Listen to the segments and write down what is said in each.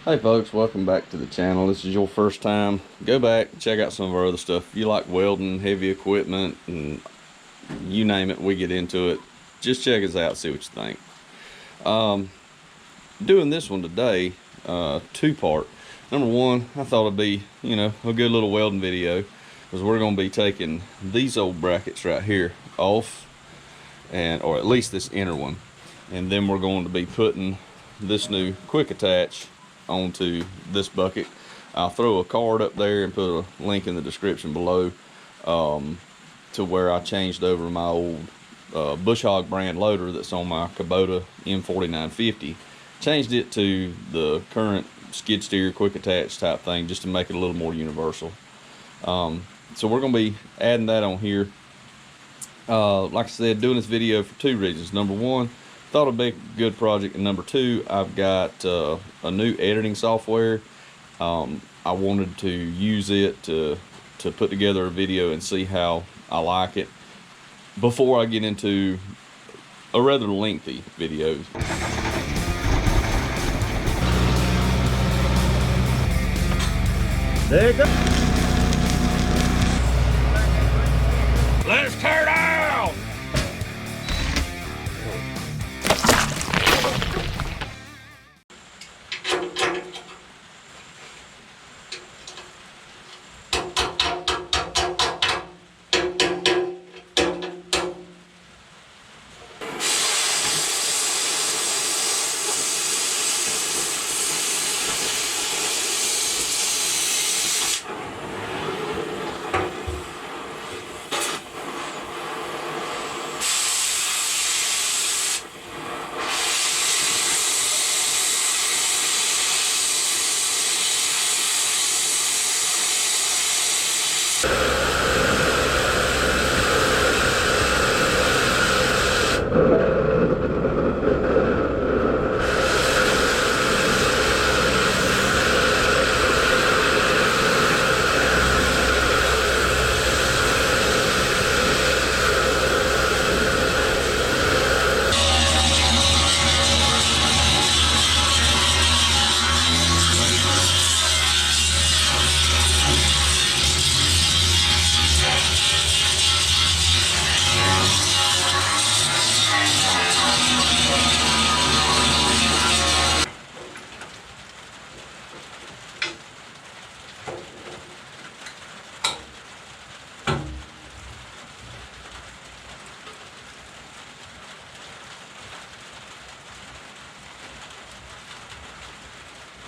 Hey folks, welcome back to the channel. This is your first time, go back, check out some of our other stuff. If you like welding, heavy equipment, and you name it, we get into it. Just check us out, see what you think. Doing this one today, two-part. Number one, I thought it'd be, a good little welding video, because we're going to be taking these old brackets right here off, or at least this inner one, and then we're going to be putting this new quick attach onto this bucket. I'll throw a card up there and put a link in the description below to where I changed over my old Bush Hog brand loader that's on my Kubota M4950. Changed it to the current skid steer quick attach type thing just to make it a little more universal. So we're going to be adding that on here. Like I said, doing this video for two reasons. Number one, thought it'd be a good project, and number two, I've got a new editing software. I wanted to use it to put together a video and see how I like it before I get into a rather lengthy video. There you go. Let's tear down!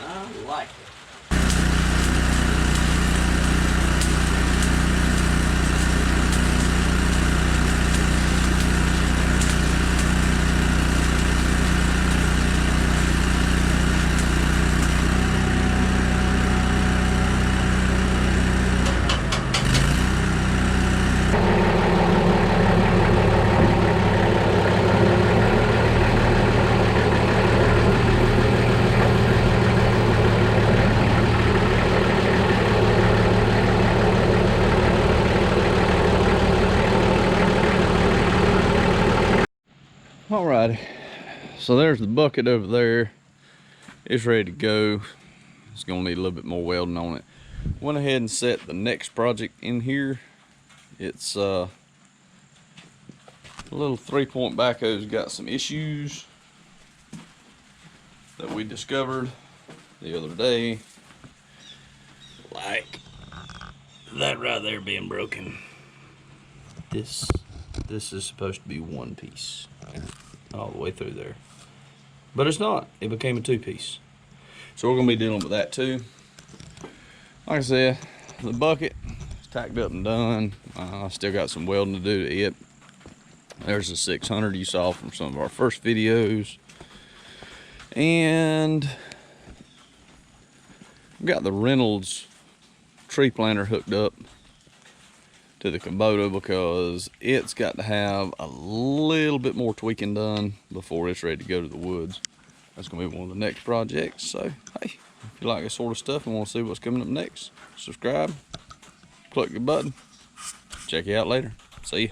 I like it. Alright, so there's the bucket over there. It's ready to go. It's gonna need a little bit more welding on it. Went ahead and set the next project in here. It's a little 3-point backhoe's got some issues that we discovered the other day, like that right there being broken. This is supposed to be one piece all the way through there, but it's not. It became a two-piece, so we're gonna be dealing with that too. Like I said, the bucket is tacked up and done. I still got some welding to do to it. There's the 600 you saw from some of our first videos, and we got the Reynolds tree planter hooked up to the Kubota because it's got to have a little bit more tweaking done before it's ready to go to the woods. That's gonna be one of the next projects. So hey, if you like this sort of stuff and want to see what's coming up next, subscribe, click the button, check you out later. See ya.